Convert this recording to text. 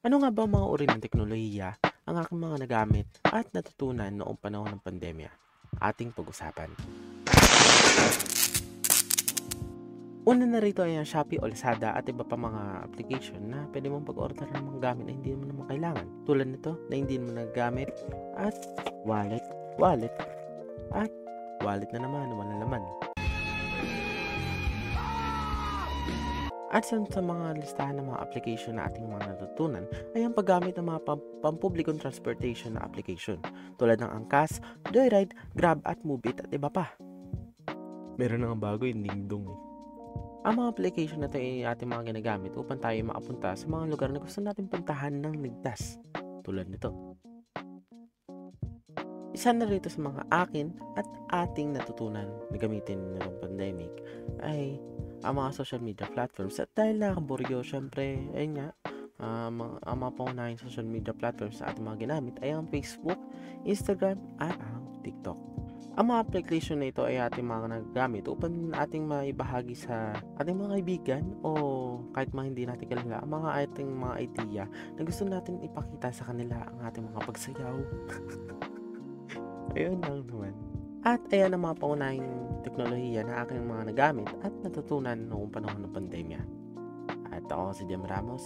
Ano nga ba ang mga uri ng teknolohiya ang aking mga nagamit at natutunan noong panahon ng pandemya? Ating pag-usapan. Una na rito ay ang Shopee o Lazada at iba pa mga application na pwede mong pag-order ng mga gamit na hindi mo naman kailangan. Tulad nito na hindi mo nagagamit at wallet, at wallet na naman na walang laman. At sa mga listahan ng mga application na ating mga natutunan ay ang paggamit ng mga pampublikong transportation na application tulad ng Angkas, Joyride, Grab at Moovit at iba pa. Meron na nga bago yung Dingdong eh. Ang mga application na ito ay ating mga ginagamit upang tayo makapunta sa mga lugar na gusto natin puntahan ng ligtas. Tulad nito. Isa na rito sa mga akin at ating natutunan na gamitin ng pandemic ay ang mga social media platforms. At dahil nakaburyo, syempre, ayun nga, ang mga pangunahing social media platforms na ating mga ginamit ay ang Facebook, Instagram, at ang TikTok. Ang mga application na ito ay ating mga nagagamit upang ating maibahagi sa ating mga kaibigan o kahit mga hindi natin kilala ang mga ating mga idea na gusto natin ipakita sa kanila ang ating mga pagsayaw. Ayun lang naman. At ayan ang mga pangunahing teknolohiya na aking mga nagamit at natutunan noong panahon ng pandemya. At ako si Jem Ramos.